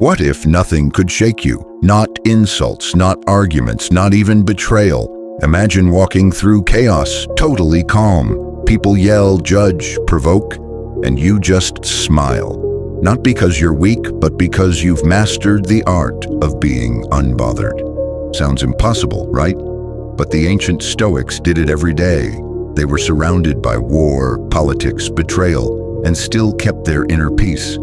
What if nothing could shake you? Not insults, not arguments, not even betrayal. Imagine walking through chaos, totally calm. People yell, judge, provoke, and you just smile. Not because you're weak, but because you've mastered the art of being unbothered. Sounds impossible, right? But the ancient Stoics did it every day. They were surrounded by war, politics, betrayal, and still kept their inner peace.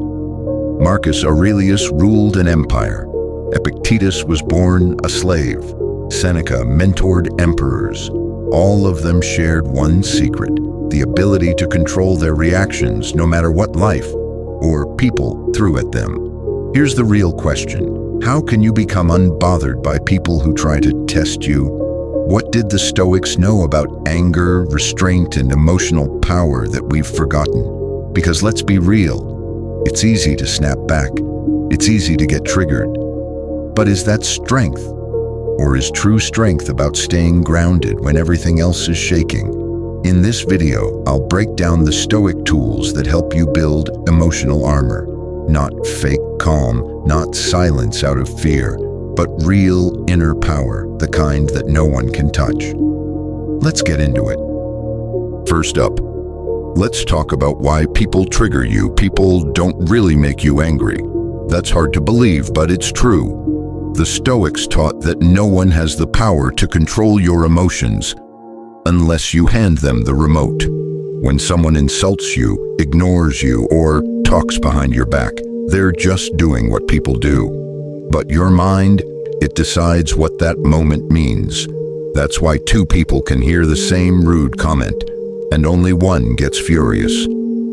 Marcus Aurelius ruled an empire. Epictetus was born a slave. Seneca mentored emperors. All of them shared one secret: the ability to control their reactions no matter what life or people threw at them. Here's the real question: how can you become unbothered by people who try to test you? What did the Stoics know about anger, restraint, and emotional power that we've forgotten? Because let's be real, it's easy to snap back. It's easy to get triggered. But is that strength? Or is true strength about staying grounded when everything else is shaking? In this video, I'll break down the Stoic tools that help you build emotional armor. Not fake calm, not silence out of fear, but real inner power, the kind that no one can touch. Let's get into it. First up, let's talk about why people trigger you. People don't really make you angry. That's hard to believe, but it's true. The Stoics taught that no one has the power to control your emotions unless you hand them the remote. When someone insults you, ignores you, or talks behind your back, they're just doing what people do. But your mind, it decides what that moment means. That's why two people can hear the same rude comment, and only one gets furious.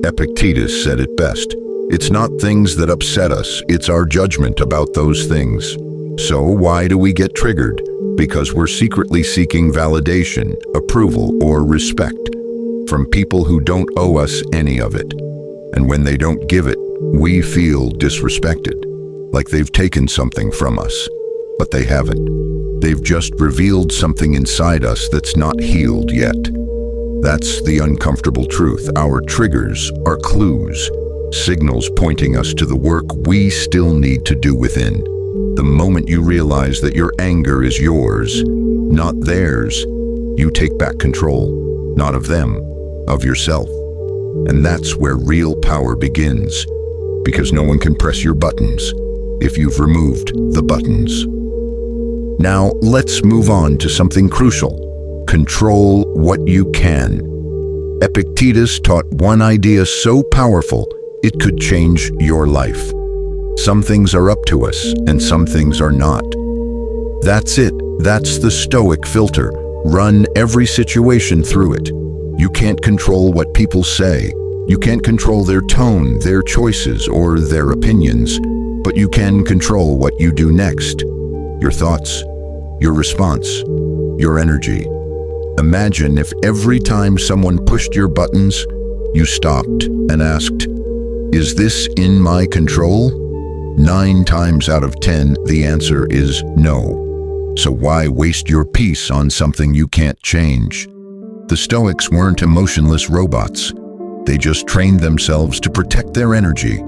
Epictetus said it best: it's not things that upset us, it's our judgment about those things. So why do we get triggered? Because we're secretly seeking validation, approval, or respect from people who don't owe us any of it. And when they don't give it, we feel disrespected, like they've taken something from us. But they haven't. They've just revealed something inside us that's not healed yet. That's the uncomfortable truth. Our triggers are clues, signals pointing us to the work we still need to do within. The moment you realize that your anger is yours, not theirs, you take back control, not of them, of yourself. And that's where real power begins, because no one can press your buttons if you've removed the buttons. Now, let's move on to something crucial. Control what you can. Epictetus taught one idea so powerful, it could change your life. Some things are up to us, and some things are not. That's it. That's the Stoic filter. Run every situation through it. You can't control what people say. You can't control their tone, their choices, or their opinions. But you can control what you do next. Your thoughts, your response, your energy. Imagine if every time someone pushed your buttons, you stopped and asked, "Is this in my control?" 9 times out of 10, the answer is no. So why waste your peace on something you can't change? The Stoics weren't emotionless robots. They just trained themselves to protect their energy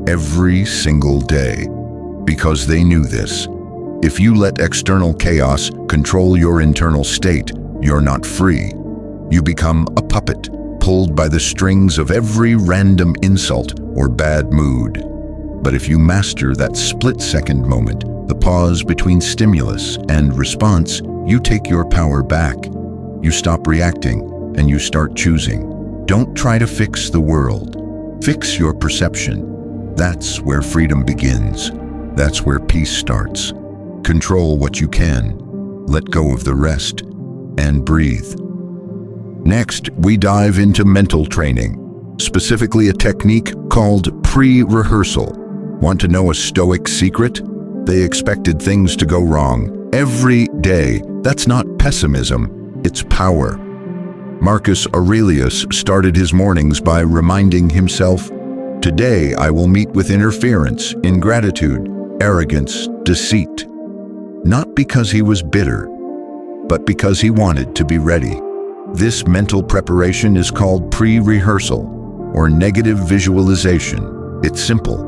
every single day, because they knew this. If you let external chaos control your internal state, you're not free. You become a puppet, pulled by the strings of every random insult or bad mood. But if you master that split-second moment, the pause between stimulus and response, you take your power back. You stop reacting and you start choosing. Don't try to fix the world. Fix your perception. That's where freedom begins. That's where peace starts. Control what you can. Let go of the rest and breathe. Next, we dive into mental training, specifically a technique called pre-rehearsal. Want to know a Stoic secret? They expected things to go wrong every day. That's not pessimism, it's power. Marcus Aurelius started his mornings by reminding himself, "Today I will meet with interference, ingratitude, arrogance, deceit." Not because he was bitter, but because he wanted to be ready. This mental preparation is called pre-rehearsal or negative visualization. It's simple.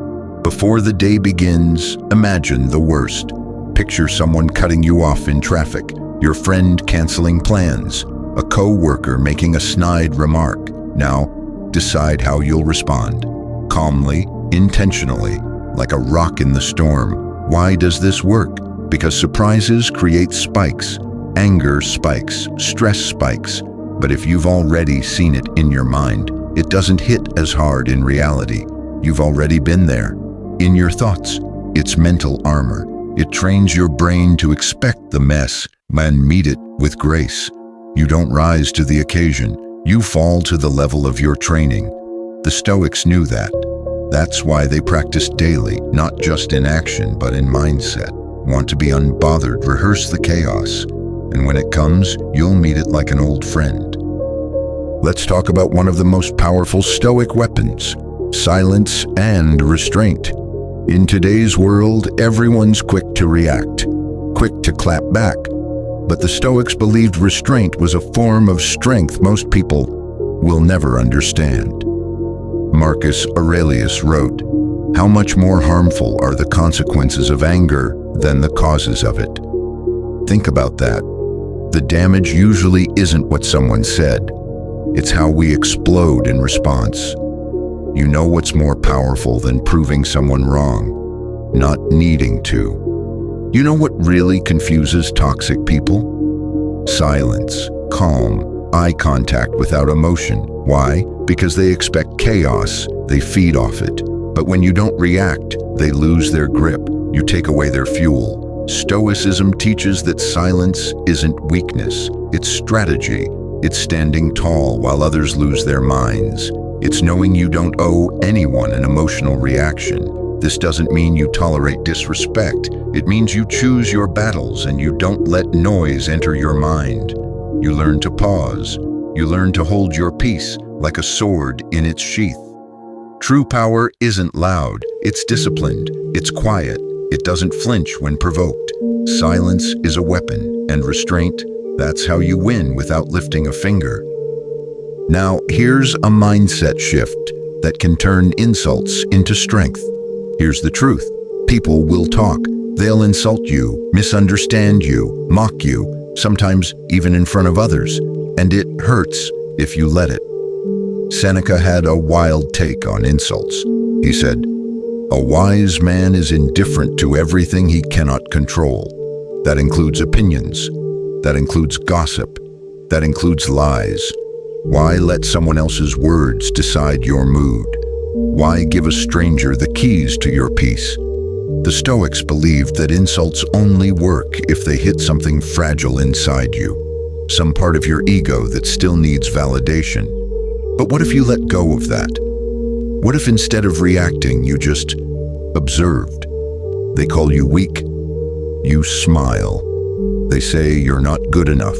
Before the day begins, imagine the worst. Picture someone cutting you off in traffic, your friend canceling plans, a co-worker making a snide remark. Now, decide how you'll respond. Calmly, intentionally, like a rock in the storm. Why does this work? Because surprises create spikes. Anger spikes, stress spikes. But if you've already seen it in your mind, it doesn't hit as hard in reality. You've already been there. In your thoughts, it's mental armor. It trains your brain to expect the mess and meet it with grace. You don't rise to the occasion. You fall to the level of your training. The Stoics knew that. That's why they practiced daily, not just in action, but in mindset. Want to be unbothered, rehearse the chaos. And when it comes, you'll meet it like an old friend. Let's talk about one of the most powerful Stoic weapons: silence and restraint. In today's world, everyone's quick to react, quick to clap back. But the Stoics believed restraint was a form of strength most people will never understand. Marcus Aurelius wrote, "How much more harmful are the consequences of anger than the causes of it?" Think about that. The damage usually isn't what someone said. It's how we explode in response. You know what's more powerful than proving someone wrong? Not needing to. You know what really confuses toxic people? Silence, calm, eye contact without emotion. Why? Because they expect chaos, they feed off it. But when you don't react, they lose their grip. You take away their fuel. Stoicism teaches that silence isn't weakness, it's strategy. It's standing tall while others lose their minds. It's knowing you don't owe anyone an emotional reaction. This doesn't mean you tolerate disrespect. It means you choose your battles and you don't let noise enter your mind. You learn to pause. You learn to hold your peace like a sword in its sheath. True power isn't loud. It's disciplined. It's quiet. It doesn't flinch when provoked. Silence is a weapon, and restraint, that's how you win without lifting a finger. Now, here's a mindset shift that can turn insults into strength. Here's the truth. People will talk. They'll insult you, misunderstand you, mock you, sometimes even in front of others. And it hurts if you let it. Seneca had a wild take on insults. He said, "A wise man is indifferent to everything he cannot control. That includes opinions. That includes gossip. That includes lies. Why let someone else's words decide your mood? Why give a stranger the keys to your peace?" The Stoics believed that insults only work if they hit something fragile inside you, some part of your ego that still needs validation. But what if you let go of that? What if instead of reacting, you just observed? They call you weak. You smile. They say you're not good enough.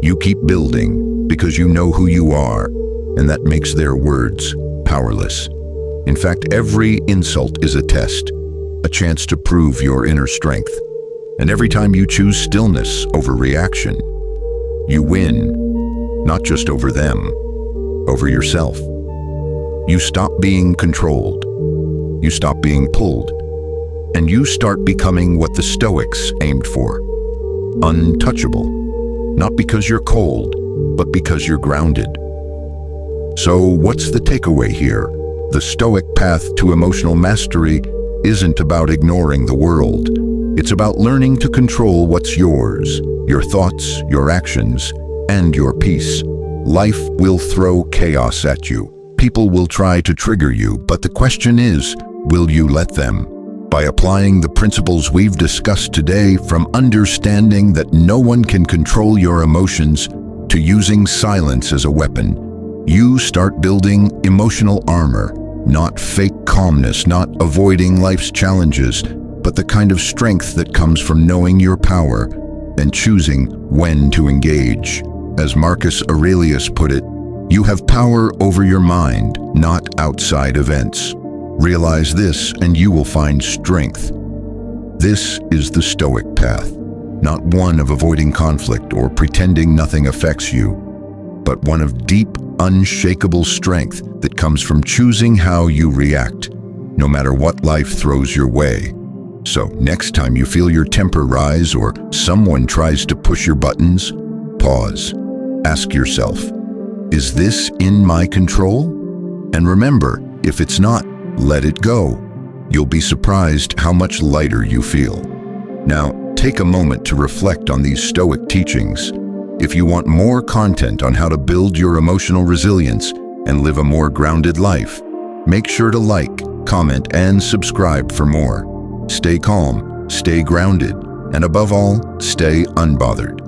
You keep building because you know who you are, and that makes their words powerless. In fact, every insult is a test, a chance to prove your inner strength. And every time you choose stillness over reaction, you win, not just over them, over yourself. You stop being controlled. You stop being pulled. And you start becoming what the Stoics aimed for: untouchable. Not because you're cold, but because you're grounded. So what's the takeaway here? The Stoic path to emotional mastery isn't about ignoring the world. It's about learning to control what's yours, your thoughts, your actions, and your peace. Life will throw chaos at you. People will try to trigger you, but the question is, will you let them? By applying the principles we've discussed today, from understanding that no one can control your emotions to using silence as a weapon, you start building emotional armor, not fake calmness, not avoiding life's challenges, but the kind of strength that comes from knowing your power and choosing when to engage. As Marcus Aurelius put it, you have power over your mind, not outside events. Realize this and you will find strength. This is the Stoic path, not one of avoiding conflict or pretending nothing affects you, but one of deep, unshakable strength that comes from choosing how you react. no matter what life throws your way. So next time you feel your temper rise or someone tries to push your buttons, pause. Ask yourself, is this in my control? And remember, if it's not, let it go. You'll be surprised how much lighter you feel. Now, take a moment to reflect on these Stoic teachings. If you want more content on how to build your emotional resilience and live a more grounded life, make sure to like, comment, and subscribe for more. Stay calm, stay grounded, and above all, stay unbothered.